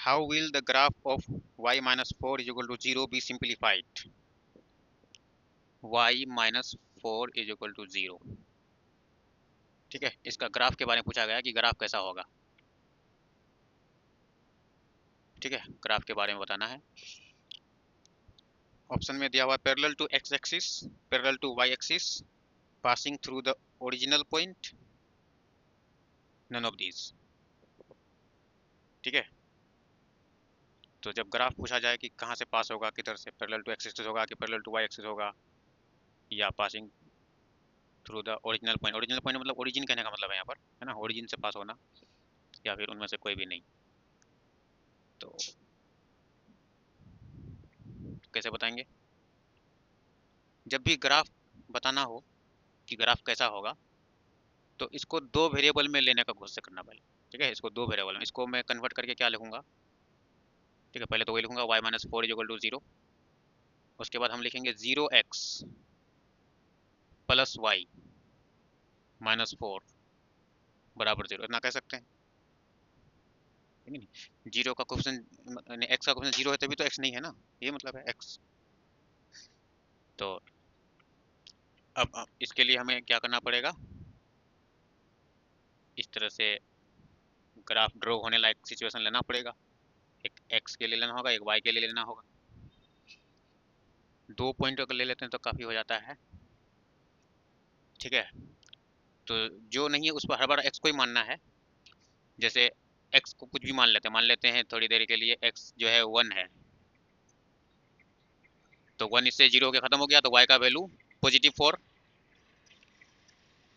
How will the graph of y minus 4 is equal to 0 be simplified. y minus 4 is equal to 0। ठीक है, इसका graph के बारे में पूछा गया कि ग्राफ कैसा होगा। ठीक है, ग्राफ के बारे में बताना है। ऑप्शन में दिया हुआ parallel to x axis, parallel to y axis, passing through the original point, none of these. ठीक है, तो जब ग्राफ पूछा जाए कि कहाँ से पास होगा, किधर से, पैरेलल टू x एक्सिस होगा कि पैरेलल टू y एक्सिस होगा, या passing through the original point. Original point मतलब ओरिजिन कहने का मतलब है यहाँ पर, है ना, ओरिजिन से पास होना, या फिर उनमें से कोई भी नहीं। तो कैसे बताएंगे? जब भी ग्राफ बताना हो कि ग्राफ कैसा होगा, तो इसको दो वेरिएबल में लेने का कोशिश करना पहले। ठीक है, इसको दो वेरिएबल में, इसको मैं कन्वर्ट करके क्या लिखूंगा? ठीक है, पहले तो वही लिखूंगा y minus 4 is equal to 0। उसके बाद हम लिखेंगे 0x प्लस वाई माइनस 4 बराबर 0, इतना कह सकते हैं। ठीक है नहीं, जीरो का क्वेश्चन, एक्स का क्वेश्चन 0 है तभी तो x नहीं है ना, ये मतलब है x। तो अब इसके लिए हमें क्या करना पड़ेगा? इस तरह से ग्राफ ड्रॉ होने लायक सिचुएशन लेना पड़ेगा। एक x के लिए लेना होगा, एक y के लिए लेना होगा। दो पॉइंट अगर ले लेते हैं तो काफ़ी हो जाता है। ठीक है, तो जो नहीं है उस पर हर बार x को ही मानना है। जैसे x को कुछ भी मान लेते हैं थोड़ी देर के लिए, x जो है 1 है, तो 1 इससे 0 होकर खत्म हो गया, तो y का वैल्यू +4।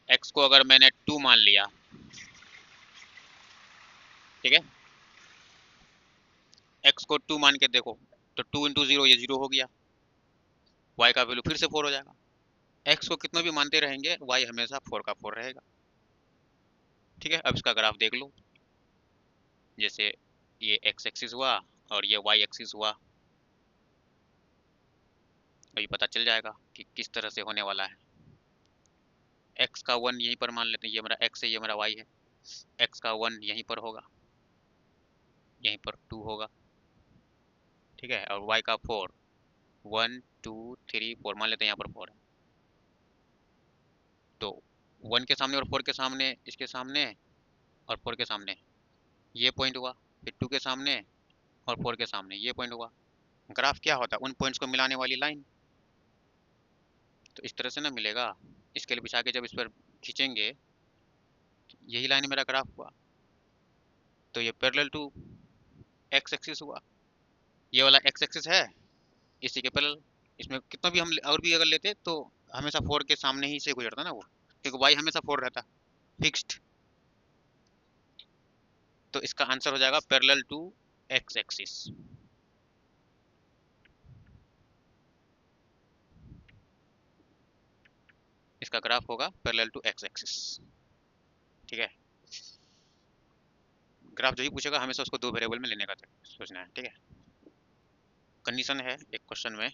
x को अगर मैंने 2 मान लिया, ठीक है, x को 2 मान के देखो, तो 2 इंटू 0 ये 0 हो गया, y का वैल्यू फिर से 4 हो जाएगा। x को कितना भी मानते रहेंगे, y हमेशा 4 का 4 रहेगा। ठीक है, अब इसका ग्राफ देख लो। जैसे ये x एक्सिस हुआ और ये y एक्सिस हुआ, अभी पता चल जाएगा कि किस तरह से होने वाला है। x का 1 यहीं पर मान लेते हैं, ये मेरा x है, ये मेरा y है। x का 1 यहीं पर होगा, यहीं पर 2 होगा। ठीक है, और y का 4, 1 2 3 4 मान लेते हैं, यहाँ पर 4 है। तो 1 के सामने और 4 के सामने, इसके सामने और 4 के सामने ये पॉइंट हुआ, फिर 2 के सामने और 4 के सामने ये पॉइंट हुआ। ग्राफ क्या होता है? उन पॉइंट्स को मिलाने वाली लाइन। तो इस तरह से ना मिलेगा, स्केल बिछा के जब इस पर खींचेंगे, यही लाइन मेरा ग्राफ हुआ। तो ये पैरेलल टू एक्स एक्सिस हुआ, ये वाला एक्स एक्सिस है इसी के पैरेलल। इसमें कितना भी हम और भी अगर लेते तो हमेशा 4 के सामने ही से गुजरता ना वो, क्योंकि वाई हमेशा 4 रहता फिक्स्ड। तो इसका आंसर हो जाएगा पैरेलल टू एक्स एक्सिस। इसका ग्राफ होगा पैरेलल टू एक्स एक्सिस। ठीक है, ग्राफ जो ही पूछेगा हमेशा उसको दो वेरिएबल में लेने का सोचना है। ठीक है, कंडीशन है एक क्वेश्चन में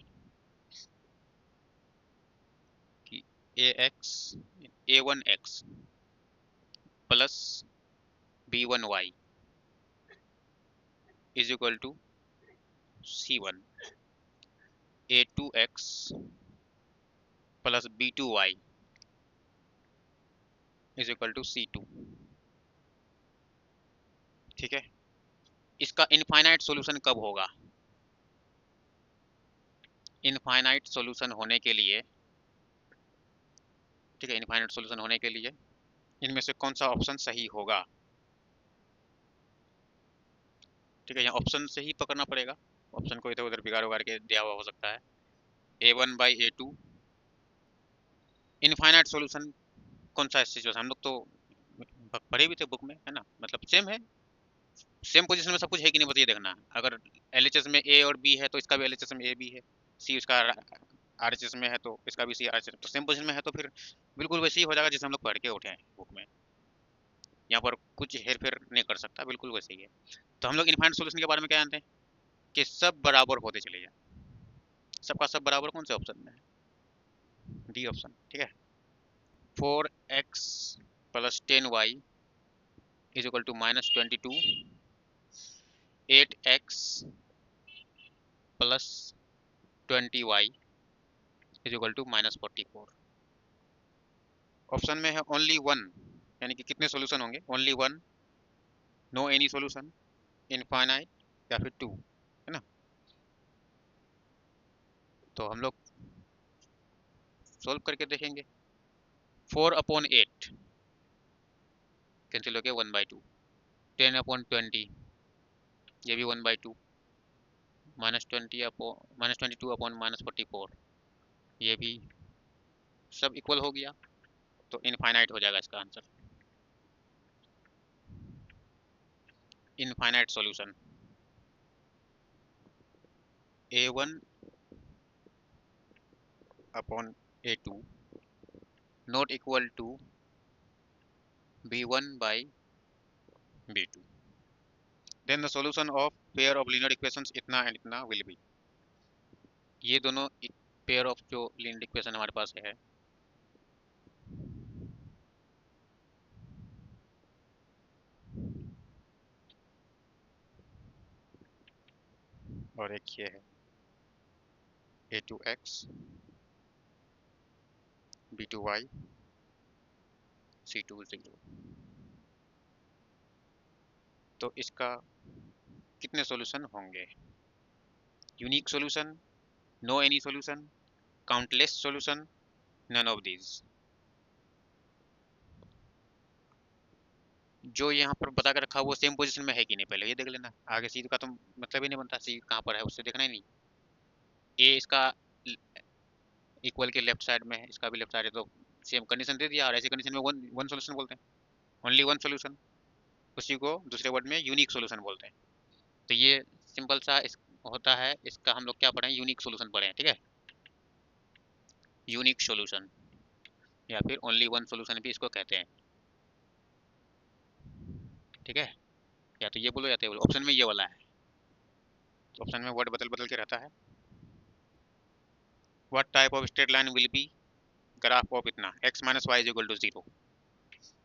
कि a1x plus b1y is equal to c1, a2x plus b2y is equal to c2। ठीक है, इसका इनफाइनाइट सॉल्यूशन कब होगा? इनफाइनाइट सॉल्यूशन होने के लिए, ठीक है, इनफाइनाइट सॉल्यूशन होने के लिए इनमें से कौन सा ऑप्शन सही होगा? ठीक है, यहाँ ऑप्शन से ही पकड़ना पड़ेगा, ऑप्शन को इधर उधर बिगाड़ उगाड़ के दिया हुआ हो सकता है। a1/a2 इनफाइनाइट सॉल्यूशन कौन सा सिचुएशन, हम लोग तो पढ़े भी थे बुक में, है ना, मतलब सेम है, सेम पोजीशन में सब कुछ है कि नहीं बस ये देखना है। अगर एलएचएस में ए और बी है तो इसका भी एलएचएस में ए बी है, सी उसका आरएचएस में है तो इसका भी सी आरएचएस, तो सेम पोजीशन में है तो फिर बिल्कुल वैसे ही हो जाएगा जैसे हम लोग पढ़ के उठे हैं बुक में। यहाँ पर कुछ हेर फेर नहीं कर सकता, बिल्कुल वैसे ही है। तो हम लोग इनफाइनाइट सॉल्यूशन के बारे में क्या जानते हैं कि सब बराबर होते चले जाए। सबका सब बराबर कौन से ऑप्शन में है? D option. ठीक है, 4x plus 10y is equal to -22 8x plus 20y is equal to -44। Option में है ओनली वन, यानी कि कितने सॉल्यूशन होंगे, only one, no any solution, infinite, या फिर टू, है ना। तो हम लोग सोल्व करके देखेंगे। 4/8 कैंसिल हो गया, 1/2। 10/20 ये भी 1/2। -22/-44 ये भी सब इक्वल हो गया, तो इनफाइनाइट हो जाएगा इसका answer. Infinite solution A1/A2 not equal to B1/B2, then the solution of pair of linear equations इतना एंड इतना विल बी। ये दोनों पेयर ऑफ जो लीनियर इक्वेशन हमारे पास है, और एक ये है A2x B2y C2 0, तो इसका कितने सॉल्यूशन होंगे? Unique solution, no any solution, countless solution, none of these. जो यहाँ पर बता के रखा वो सेम पोजीशन में है कि नहीं पहले ये देख लेना। आगे सी का तो मतलब ही नहीं बनता, सी कहाँ पर है उससे देखना ही नहीं। ए इसका इक्वल के लेफ्ट साइड में है, इसका भी लेफ्ट साइड है, तो सेम कंडीशन दे दिया। और ऐसी कंडीशन में वन वन सोल्यूशन बोलते हैं, ओनली वन सोल्यूशन। उसी को दूसरे वर्ड में यूनिक सोल्यूशन बोलते हैं। तो ये सिंपल सा इस होता है, इसका हम लोग क्या पढ़े हैं, यूनिक सोल्यूशन पढ़े हैं, ठीक है। यूनिक सोल्यूशन या फिर ओनली वन सोल्यूशन भी इसको कहते हैं, ठीक है। या तो ये बोलो या तो ये बोलो, ऑप्शन में ये वाला है। ऑप्शन में वर्ड बदल बदल के रहता है। What type of straight line will be graph of इतना x minus y is equal to 0,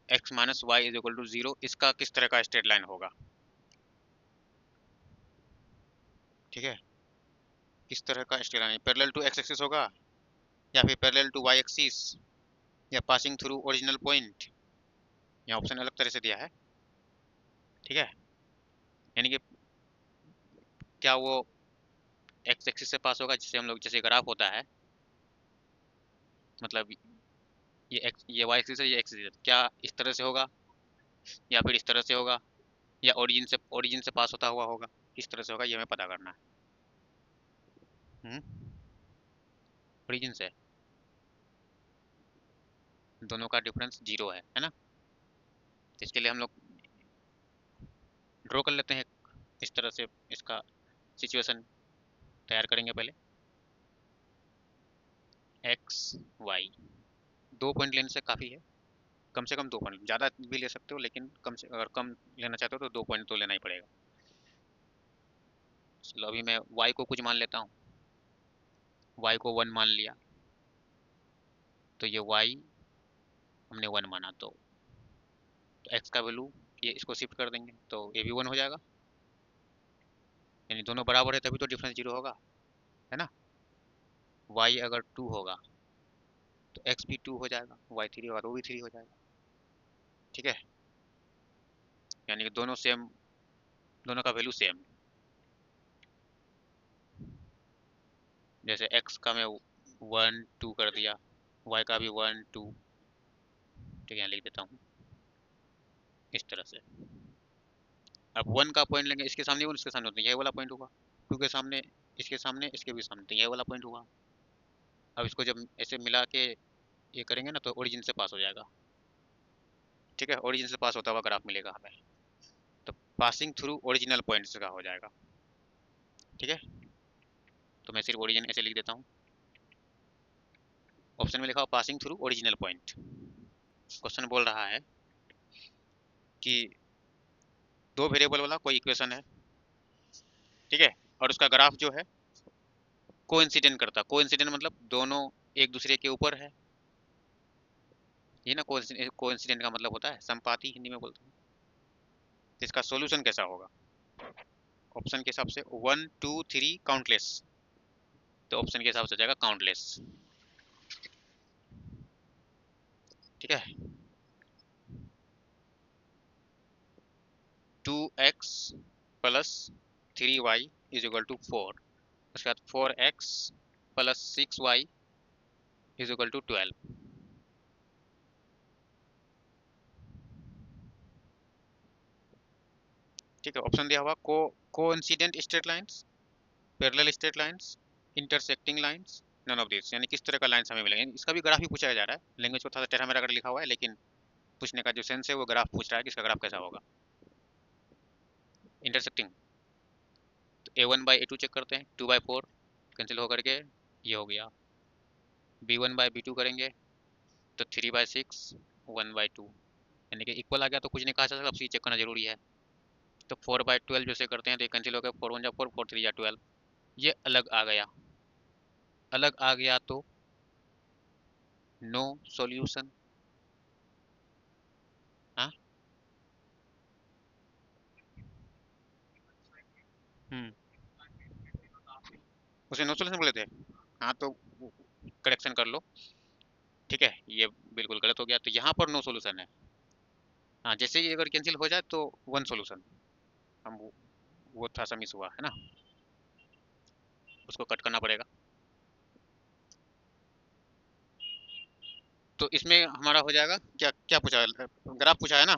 x minus y is equal to 0, इसका किस तरह का स्ट्रेट लाइन होगा, ठीक है। किस तरह का straight line, parallel to x axis होगा, या फिर पैरेलल टू y एक्सिस, या पासिंग थ्रू ओरिजिनल पॉइंट। यहाँ ऑप्शन अलग तरह से दिया है, ठीक है। यानी कि क्या वो x एक्सिस से पास होगा, जिससे हम लोग जैसे ग्राफ होता है, मतलब ये x ये y एक्सिस है, ये x एक्सिस है, क्या इस तरह से होगा या फिर इस तरह से होगा, या ओरिजिन से पास होता हुआ होगा, किस तरह से होगा ये हमें पता करना है। ओरिजिन से दोनों का डिफरेंस 0 है ना। तो इसके लिए हम लोग ड्रॉ कर लेते हैं इस तरह से, इसका सिचुएशन तैयार करेंगे पहले। एक्स वाई, 2 पॉइंट लेने से काफ़ी है, कम से कम 2 पॉइंट, ज़्यादा भी ले सकते हो लेकिन कम से अगर कम लेना चाहते हो तो 2 पॉइंट तो लेना ही पड़ेगा। चलो अभी मैं वाई को कुछ मान लेता हूँ, वाई को 1 मान लिया, तो ये वाई हमने 1 माना, तो एक्स का वैल्यू ये इसको शिफ्ट कर देंगे तो ये भी 1 हो जाएगा, यानी दोनों बराबर है तभी तो डिफरेंस 0 होगा, है ना। वाई अगर 2 होगा तो एक्स भी 2 हो जाएगा, वाई 3 होगा तो वो भी 3 हो जाएगा, ठीक है। यानी कि दोनों सेम, दोनों का वैल्यू सेम। जैसे x का मैं 1 2 कर दिया, y का भी 1 2, ठीक है, यहाँ लिख देता हूँ इस तरह से। अब 1 का पॉइंट लेंगे, इसके सामने 1 इसके सामने, तो यही वाला पॉइंट होगा। 2 के सामने, इसके सामने, इसके भी सामने, तो यही वाला पॉइंट होगा। अब इसको जब ऐसे मिला के ये करेंगे ना तो ओरिजिन से पास हो जाएगा, ठीक है। ओरिजिन से पास होता हुआ ग्राफ मिलेगा हमें, तो पासिंग थ्रू ओरिजिनल पॉइंट्स का हो जाएगा, ठीक है। तो मैं सिर्फ ओरिजिन ऐसे लिख देता हूँ, ऑप्शन में लिखा हुआ passing through original point. Question बोल रहा है कि 2 वेरिएबल वाला कोई इक्वेशन है, ठीक है, और उसका ग्राफ जो है कोइंसिडेंट करता, कोइंसिडेंट मतलब दोनों एक दूसरे के ऊपर है, ये ना कोइंसिडेंट का मतलब होता है संपाती, हिंदी में बोलते हैं। तो इसका सॉल्यूशन कैसा होगा, ऑप्शन के हिसाब से 1 2 3 काउंटलेस, तो ऑप्शन के हिसाब से हो जाएगा काउंटलेस। ठीक है, 2x plus 3y is equal to 4, उसके बाद 4x plus 6y is equal to 12। ठीक है, ऑप्शन दिया हुआ coincident straight lines, parallel straight lines, intersecting lines, none of this, यानी किस तरह का लाइंस हमें मिलेंगे। इसका भी ग्राफ ही पूछा जा रहा है, लैंग्वेज को थोड़ा सा टेढ़ा मेढ़ा कर लिखा हुआ है, लेकिन पूछने का जो सेंस है वो ग्राफ पूछ रहा है कि इसका ग्राफ कैसा होगा। इंटरसेक्टिंग, तो a1/a2 चेक करते हैं, 2/4 कैंसिल होकर के ये हो गया, b1/b2 करेंगे तो 3/6, 1/2, यानी कि इक्वल आ गया, तो कुछ नहीं कहा जा सकता, अब सी चेक करना जरूरी है। तो 4/12 जैसे करते हैं तो ये कैंसिल हो गया, 4 1 जा 4, 4 3 जा 12, ये अलग आ गया, अलग आ गया तो नो सॉल्यूशन। हाँ, हम्म, उसे नो सॉल्यूशन बोले थे। हाँ तो करेक्शन कर लो। ठीक है, ये बिल्कुल गलत हो गया, तो यहाँ पर नो सॉल्यूशन है। हाँ, जैसे ही अगर कैंसिल हो जाए तो वन सॉल्यूशन, हम वो थोड़ा सा मिस हुआ है ना, उसको कट करना पड़ेगा। तो इसमें हमारा हो जाएगा क्या, क्या पूछा है, ग्राफ पूछा है ना,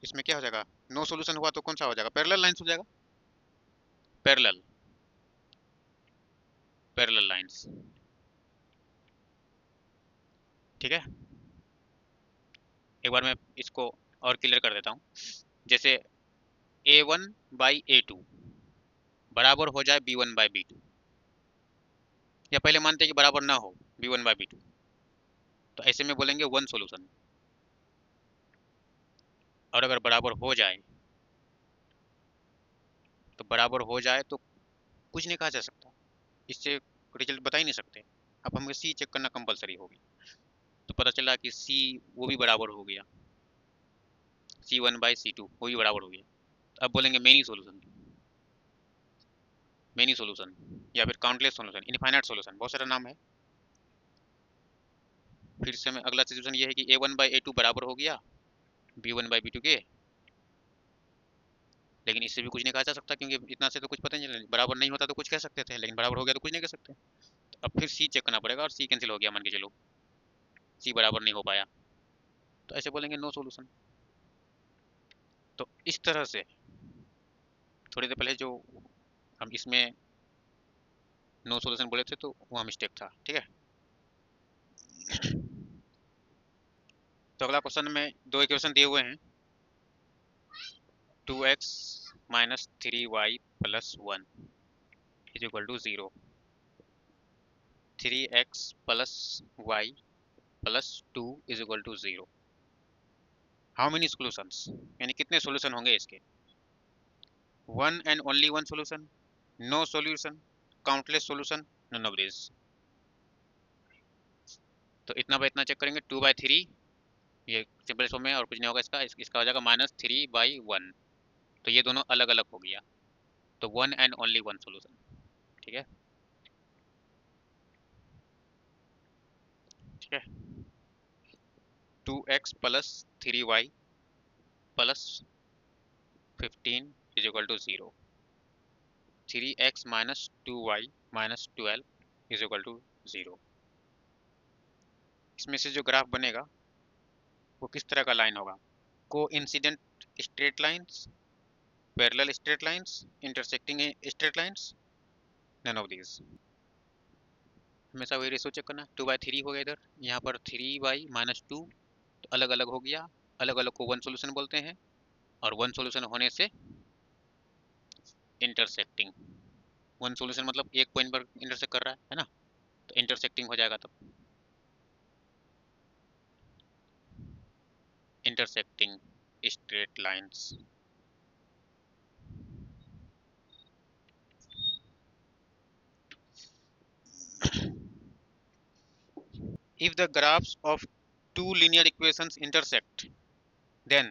इसमें क्या हो जाएगा, नो सॉल्यूशन हुआ तो कौन सा हो जाएगा, पैरेलल लाइंस हो जाएगा, पैरेलल, पैरेलल लाइंस। ठीक है, एक बार मैं इसको और क्लियर कर देता हूँ। जैसे a1/a2 बराबर हो जाए b1/b2, या पहले मानते हैं कि बराबर ना हो b1/b2, तो ऐसे में बोलेंगे वन सॉल्यूशन। और अगर बराबर हो जाए, तो बराबर हो जाए तो कुछ नहीं कहा जा सकता, इससे रिजल्ट बता ही नहीं सकते। अब हमें सी चेक करना कंपलसरी होगी, तो पता चला कि सी वो भी बराबर हो गया, c1/c2 वो भी बराबर हो गया। तो अब बोलेंगे मेनी सॉल्यूशन, मेनी सॉल्यूशन, या फिर काउंटलेस सॉल्यूशन, इनफाइनाइट सॉल्यूशन, बहुत सारा नाम है। फिर से मैं अगला सिचुएशन ये है कि a1/a2 बराबर हो गया b1/b2 के, लेकिन इससे भी कुछ नहीं कहा जा सकता, क्योंकि इतना से तो कुछ पता नहीं चला, बराबर नहीं होता तो कुछ कह सकते थे, लेकिन बराबर हो गया तो कुछ नहीं कह सकते। तो अब फिर सी चेक करना पड़ेगा, और सी कैंसिल हो गया, मान के चलो सी बराबर नहीं हो पाया, तो ऐसे बोलेंगे नो सॉल्यूशन। तो इस तरह से थोड़ी देर पहले जो हम इसमें नो सॉल्यूशन बोले थे तो वहाँ मिस्टेक था। ठीक है, तो अगला क्वेश्चन में दो इक्वेशन दिए हुए हैं, 2x minus 3y plus 1 is equal to 0, 3x plus y plus 2 is equal to 0। How many solutions, यानी कितने सॉल्यूशन होंगे इसके, one and only one solution, no solution, countless solution, none of this. तो इतना bye इतना check करेंगे, 2/3 ये simple form में, और कुछ नहीं होगा इसका, इसका हो जाएगा -3/1, तो ये दोनों अलग अलग हो गया, तो one and only one solution. ठीक है, ठीक है, 2x plus 3y plus 15 is equal to 0, 3x minus 2y minus 12 is equal to 0। इसमें से जो ग्राफ बनेगा वो किस तरह का लाइन होगा, को incident straight lines, parallel straight lines, intersecting straight lines, none of these. हमेशा वही रेशो चेक करना, 2/3 हो गया इधर, यहाँ पर 3y-2, तो अलग अलग हो गया, अलग अलग को वन सॉल्यूशन बोलते हैं, और वन सॉल्यूशन होने से इंटरसेक्टिंग, वन सॉल्यूशन मतलब एक पॉइंट पर इंटरसेक्ट कर रहा है ना, तो इंटरसेक्टिंग हो जाएगा तब, intersecting straight lines. If the graphs of two linear equations intersect, then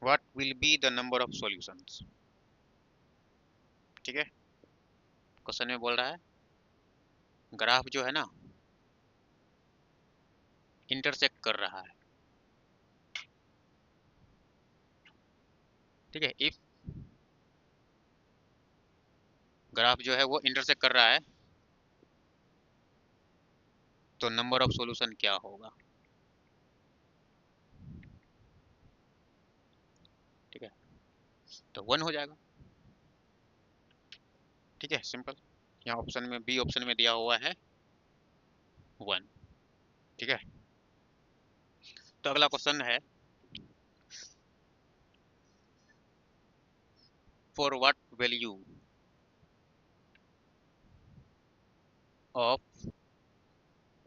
what will be the number of solutions. ठीक है, क्वेश्चन में बोल रहा है ग्राफ जो है ना इंटरसेक्ट कर रहा है। ठीक है, इफ ग्राफ जो है वो इंटरसेक्ट कर रहा है तो नंबर ऑफ सॉल्यूशन क्या होगा। ठीक है, तो 1 हो जाएगा। ठीक है, सिंपल। यहाँ ऑप्शन में, बी ऑप्शन में दिया हुआ है 1। ठीक है, तो अगला क्वेश्चन है फॉर व्हाट वैल्यू ऑफ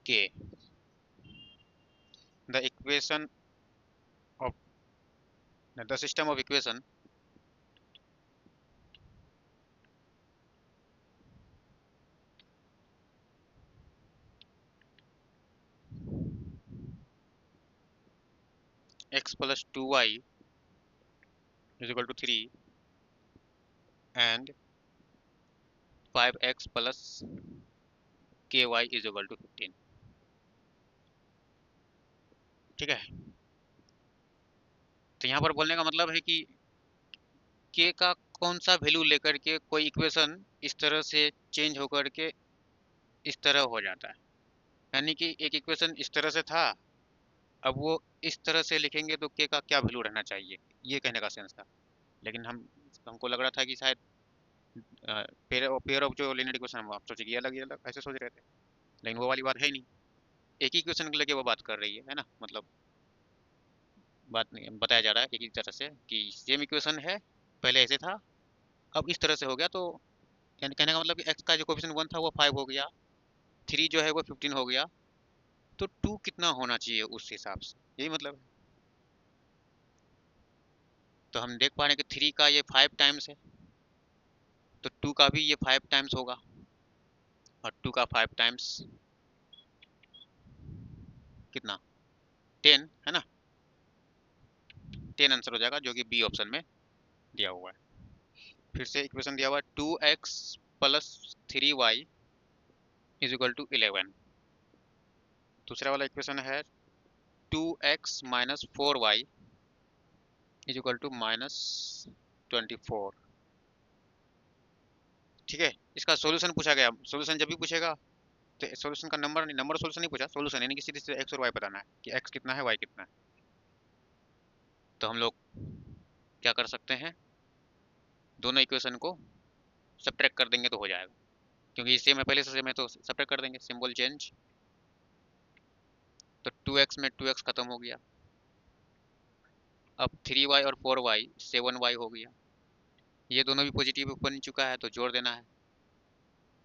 के the equation of the system of equation x plus 2y is equal to 3 and 5x plus ky is equal to 15। ठीक है, तो यहाँ पर बोलने का मतलब है कि k का कौन सा वैल्यू लेकर के कोई इक्वेशन इस तरह से चेंज होकर के इस तरह हो जाता है। यानी कि एक इक्वेशन इस तरह से था, अब वो इस तरह से लिखेंगे तो k का क्या वैल्यू रहना चाहिए, ये कहने का सेंस था। लेकिन हमको लग रहा था कि शायद पेयर ऑफ जो लीनियर इक्वेशन हम आप सोचे कि अलग ही अलग ऐसे सोच रहे थे, लेकिन वो वाली बात है ही नहीं। एक ही इक्वेशन को लेके वो बात कर रही है ना, मतलब बात नहीं बताया जा रहा है एक ही तरह से कि सेम इक्वेशन है, पहले ऐसे था अब इस तरह से हो गया। तो यानी कहने का मतलब कि x का जो कोएफिशिएंट 1 था वो 5 हो गया, 3 जो है वो 15 हो गया, तो 2 कितना होना चाहिए उस हिसाब से, यही मतलब है। तो हम देख पा रहे हैं कि 3 का ये 5 टाइम्स है, तो 2 का भी ये 5 टाइम्स होगा, और 2 का 5 टाइम्स कितना, 10 है ना, 10 आंसर हो जाएगा, जो कि बी ऑप्शन में दिया हुआ है। फिर से इक्वेशन दिया हुआ है 2x plus 3y is equal to 11। दूसरा वाला इक्वेशन है 2x minus 4y is equal to minus 24। ठीक है, इसका सॉल्यूशन पूछा गया। सॉल्यूशन जब भी पूछेगा तो सॉल्यूशन का नंबर नहीं, नंबर सॉल्यूशन नहीं पूछा, सॉल्यूशन यानी कि सीधे सीधे एक्स और वाई बताना है कि एक्स कितना है वाई कितना है। तो हम लोग क्या कर सकते हैं, दोनों इक्वेशन को सब्ट्रैक्ट कर देंगे तो हो जाएगा, क्योंकि सेम है पहले से सेम है तो सब्ट्रैक्ट कर देंगे, सिंबल चेंज। तो 2x में 2x खत्म हो गया, अब 3y और 4y 7y हो गया, ये दोनों भी पॉजिटिव बन चुका है तो जोड़ देना है,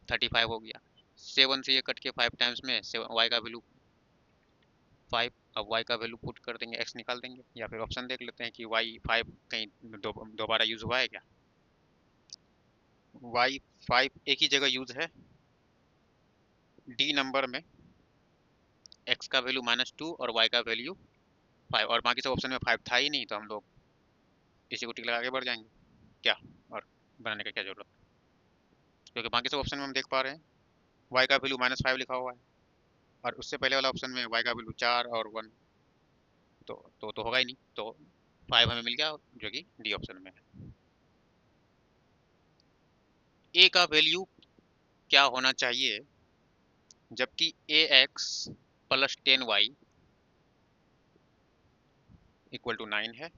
35 हो गया। 7 से ये कट के 5 टाइम्स में y का वैल्यू 5। अब y का वैल्यू पुट कर देंगे, x निकाल देंगे, या फिर ऑप्शन देख लेते हैं कि y 5 कहीं दोबारा यूज हुआ है क्या। y 5 एक ही जगह यूज है, डी नंबर में x का वैल्यू -2 और y का वैल्यू 5, और बाकी सब ऑप्शन में 5 था ही नहीं, तो हम लोग इसी को टिक लगा के बढ़ जाएंगे क्या, और बनाने का क्या जरूरत, क्योंकि बाकी सब ऑप्शन में हम देख पा रहे हैं y का वैल्यू -5 लिखा हुआ है, और उससे पहले वाला ऑप्शन में y का वैल्यू 4 और 1, तो होगा ही नहीं, तो 5 हमें मिल गया जो कि डी ऑप्शन में है। a का वैल्यू क्या होना चाहिए जबकि ax plus 10y equal to 9 है,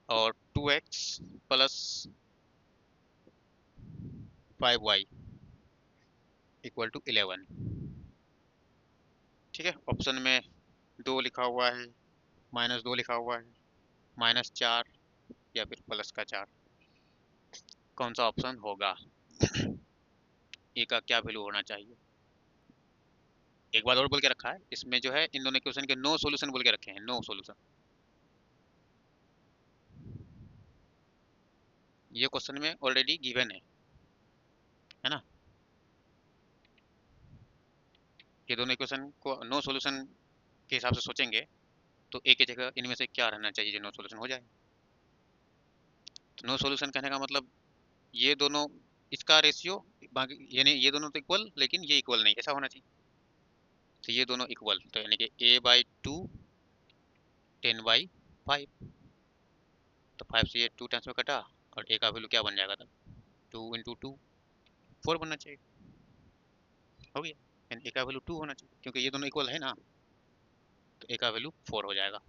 और 2x plus 5y equal to 11। ठीक है, ऑप्शन में 2 लिखा हुआ है, -2 लिखा हुआ है, -4 या फिर +4, कौन सा ऑप्शन होगा, ए का क्या वैल्यू होना चाहिए। एक बात और बोल के रखा है इसमें जो है, इन दोनों क्वेश्चन के नो सॉल्यूशन बोल के रखे हैं, नो सॉल्यूशन। ये क्वेश्चन में ऑलरेडी गिवन है ना, ये दोनों इक्वेशन को नो सॉल्यूशन के हिसाब से सोचेंगे तो एक ही जगह इनमें से क्या रहना चाहिए जो नो सॉल्यूशन हो जाए। तो नो सॉल्यूशन कहने का मतलब ये दोनों, इसका रेशियो बाकी, यानी ये दोनों तो इक्वल लेकिन ये इक्वल नहीं, ऐसा होना चाहिए। तो ये दोनों इक्वल, तो यानी कि a/2 10/5। तो 5 से ये 2 टाइम्स में कटा, और a का वैल्यू क्या बन जाएगा तब, 2 × 2 4 बनना चाहिए। हो गया, यानी a का वैल्यू 2 होना चाहिए, क्योंकि ये दोनों इक्वल है ना, तो a का वैल्यू 4 हो जाएगा।